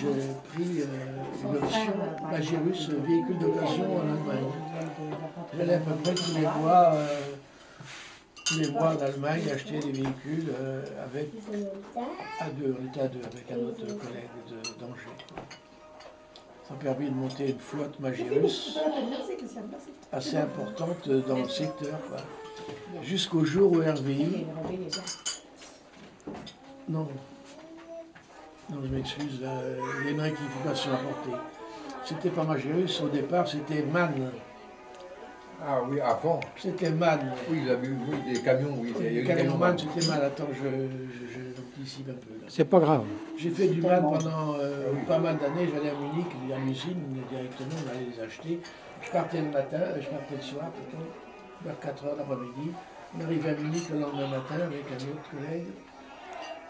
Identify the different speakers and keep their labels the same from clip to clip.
Speaker 1: j'ai pris une option Magirus, véhicule d'occasion en Allemagne. J'allais à peu près tous les mois en Allemagne acheter des véhicules avec à deux, on était à deux avec un autre collègue d'Angers. Ça a permis de monter une flotte Magirus assez importante dans le secteur, jusqu'au jour où RVI. Non, je m'excuse, il y a une rectification à porter. C'était pas Magirus, au départ c'était MAN.
Speaker 2: Ah oui, avant.
Speaker 1: C'était MAN.
Speaker 2: Oui, oui, des camions, oui.
Speaker 1: Les camions MAN, c'était MAN. Attends, j'anticipe un peu.
Speaker 3: C'est pas grave.
Speaker 1: J'ai fait du MAN pendant pas mal d'années. J'allais à Munich, à l'usine, directement, on allait les acheter. Je partais le matin, je partais le soir, plutôt, vers 4h l'après-midi. On arrivait à Munich le lendemain matin avec un autre collègue.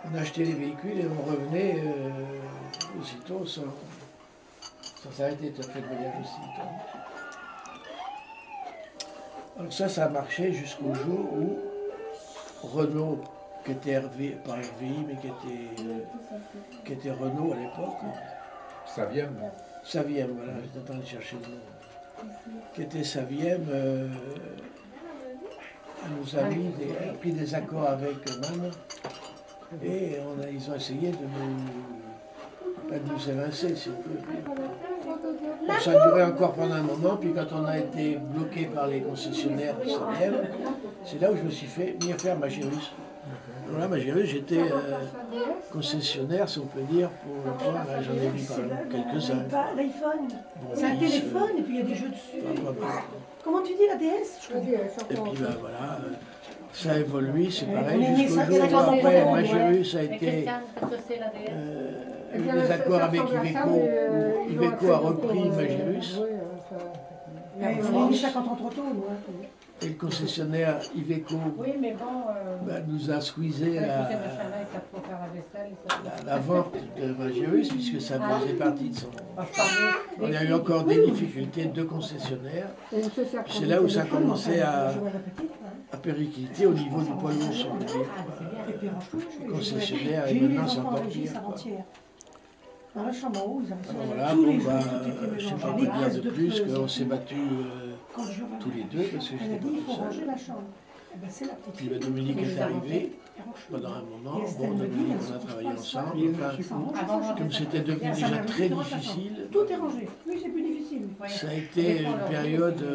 Speaker 1: On achetait les véhicules et on revenait aussitôt sans s'arrêter. Tu as fait le voyage aussi, toi. Alors ça a marché jusqu'au jour où Renault, qui était pas RVI, mais qui était Renault à l'époque.
Speaker 2: Saviem.
Speaker 1: Saviem, voilà, j'étais en train de chercher le nom. Qui était Saviem, nous a pris des accords avec MAN et ils ont essayé de nous évincer, si on peut. Donc, ça a duré encore pendant un moment, puis quand on a été bloqué par les concessionnaires de Saviem, c'est là où je me suis mis à faire Magirus. Alors là, Magirus, j'étais concessionnaire, si on peut dire, pour le point, là j'en ai vu quand même quelques-uns.
Speaker 4: L'iPhone, c'est un téléphone et puis il y a des jeux dessus. Comment tu dis la DS?
Speaker 1: Et puis ben voilà, ça a évolué, c'est pareil, jusqu'au jour où après Magirus a été eu des accords avec Iveco, où Iveco a repris Magirus.
Speaker 4: On a mis ça quand on trop tôt, nous.
Speaker 1: Et le concessionnaire Iveco nous a squeezé la vente de Magirus, puisque ça faisait partie de son... On a eu encore des difficultés de concessionnaires. C'est là où ça a commencé à péricliter au niveau du poids lourd, si on peut dire. Le concessionnaire, et maintenant c'est encore pire.
Speaker 4: Dans la chambre en haut, ils
Speaker 1: avaient voilà, bon, je ne sais pas quoi dire de plus, qu'on s'est battus tous les deux, parce que je n'étais pas tout seul. Puis Dominique est arrivé pendant un moment. Bon, Dominique, on a travaillé ensemble. Enfin, comme c'était devenu déjà très difficile.
Speaker 4: Tout est rangé. Oui, c'est plus difficile.
Speaker 1: Ça a été une période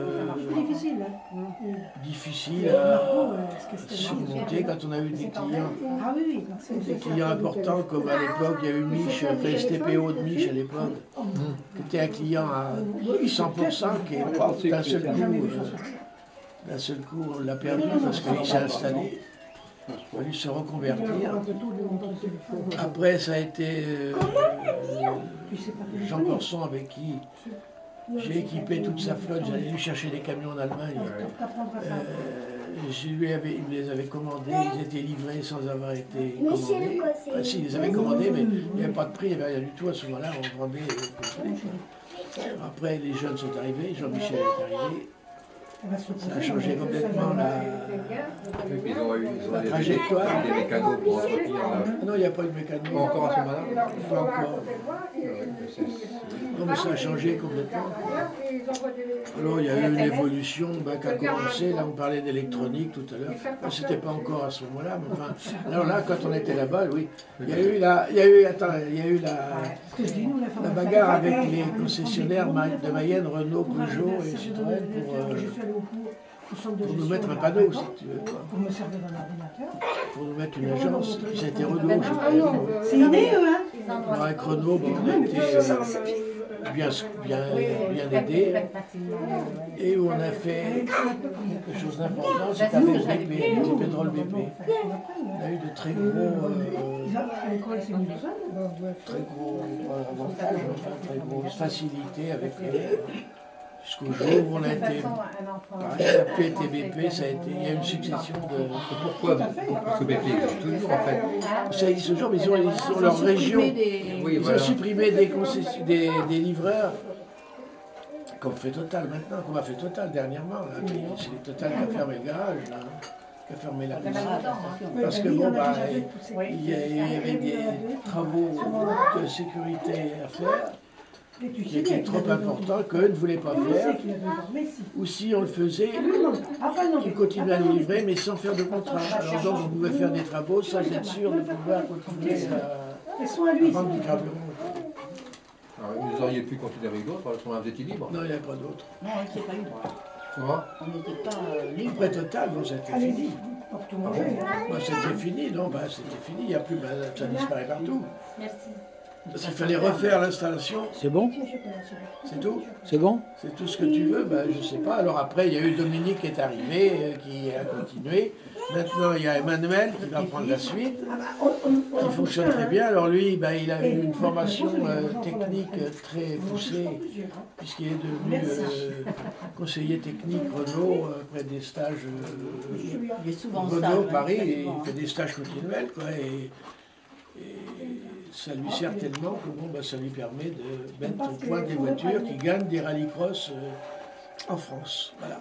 Speaker 1: difficile à surmonter quand on a eu des clients. Des clients importants, comme à l'époque, il y a eu Mich, STPO de Mich à l'époque, qui était un client à 100%, qui est d'un seul coup, on l'a perdu parce qu'il s'est installé. Il a fallu se reconvertir. Après, ça a été Jean Corson avec qui j'ai équipé toute sa flotte. J'allais lui chercher des camions en Allemagne. Il me les avait commandés, ils étaient livrés sans avoir été commandés. Enfin, si, ils les avaient commandés, mais il n'y avait pas de prix, il n'y avait rien du tout à ce moment-là. On vendait complet. Après, les jeunes sont arrivés, Jean-Michel est arrivé. Ça a changé complètement la trajectoire.
Speaker 2: Des mécanos pour entretenir
Speaker 1: Non, il n'y a pas eu de mécano.
Speaker 2: Pas encore à ce moment-là.
Speaker 1: Pas encore. Non, mais ça a changé complètement. Alors, il y a eu une évolution qui a commencé. Là, on parlait d'électronique tout à l'heure. C'était pas encore à ce moment-là, mais enfin. Alors là, quand on était là-bas, oui. Il y a eu la bagarre avec les concessionnaires de Mayenne, Renault, Peugeot et Citroën pour nous mettre un panneau, si tu veux. Pour nous mettre une agence. Ça a été Renault, je crois.
Speaker 4: C'est inné, eux, hein?
Speaker 1: Alors, avec Renault, bon, on a été bien aidés. Et où on a fait quelque chose d'important, c'est avec BP, le pétrole BP. On a eu de très gros avantages, enfin, très grosses facilités avec eux. Jusqu'au jour où on a été appelé TBP, ça a été, il y a eu une succession de...
Speaker 2: Pourquoi? Parce que BP existe toujours en fait.
Speaker 1: Ça existe toujours, mais ils ont leur région. Ils ont supprimé des livreurs, comme fait Total maintenant, comme a fait Total dernièrement. C'est Total qui a fermé le garage. Là. qui a fermé la
Speaker 3: Ouais,
Speaker 1: cuisine.
Speaker 4: Oui,
Speaker 1: Parce
Speaker 4: bah
Speaker 1: que
Speaker 4: oui,
Speaker 1: bon,
Speaker 4: on a
Speaker 1: bah,
Speaker 4: déjà vu pousser.
Speaker 1: il y avait des travaux de sécurité à faire
Speaker 4: Mais tu
Speaker 1: qui
Speaker 4: sais bien
Speaker 1: étaient
Speaker 4: qu'il
Speaker 1: trop
Speaker 4: a deux dents,
Speaker 1: importants qu'eux ne voulaient pas
Speaker 4: Comment on
Speaker 1: faire.
Speaker 4: sait qu'il a deux dents? Mais si.
Speaker 1: Ou si on le faisait,
Speaker 4: Après, non,
Speaker 1: ils continuaient à nous livrer, mais sans faire de contrat. Alors donc on pouvait faire des travaux sans être sûr de pouvoir continuer
Speaker 4: Elles sont à
Speaker 1: à
Speaker 4: lui.
Speaker 1: vendre
Speaker 4: ces
Speaker 1: du
Speaker 4: deux
Speaker 1: carburant.
Speaker 2: Alors, vous auriez pu continuer avec d'autres, alors on était libre.
Speaker 1: Non, il n'y avait pas d'autre.
Speaker 3: Non, on n'était pas libre.
Speaker 2: Comment?
Speaker 3: On n'était pas libre.
Speaker 1: Après Total, bon, c'était
Speaker 4: Allez,
Speaker 1: fini.
Speaker 4: pour tout manger. hein.
Speaker 1: Bah, c'était fini, non, bah, c'était fini. Il n'y a plus, bah, ça disparaît partout.
Speaker 3: Merci.
Speaker 1: Parce qu'il fallait refaire l'installation. C'est bon?
Speaker 4: Tiens, chocolat, s'il vous plaît.
Speaker 1: C'est tout?
Speaker 5: C'est bon?
Speaker 1: C'est tout ce que tu veux? Ben, je sais pas. Alors après, il y a eu Dominique qui est arrivé, qui a continué. Maintenant, il y a Emmanuel qui va prendre la suite,
Speaker 4: Ah bah, on
Speaker 1: qui
Speaker 4: en
Speaker 1: fonctionne
Speaker 4: fait
Speaker 1: très
Speaker 4: un,
Speaker 1: bien. Alors lui, ben, il a
Speaker 4: Et
Speaker 1: eu une formation
Speaker 4: on
Speaker 1: technique très
Speaker 4: On en touche
Speaker 1: poussée,
Speaker 4: pas plusieurs, hein.
Speaker 1: puisqu'il est devenu conseiller technique Renault après des stages
Speaker 4: Celui-là.
Speaker 3: Il est souvent
Speaker 1: Renault,
Speaker 3: sale, hein,
Speaker 1: Paris,
Speaker 3: très
Speaker 1: et
Speaker 3: souvent,
Speaker 1: il fait
Speaker 3: hein.
Speaker 1: des stages continuels, quoi. Et ça lui sert tellement que bon, bah, ça lui permet de mettre au point des voitures qui gagnent des rallycross en France. Voilà.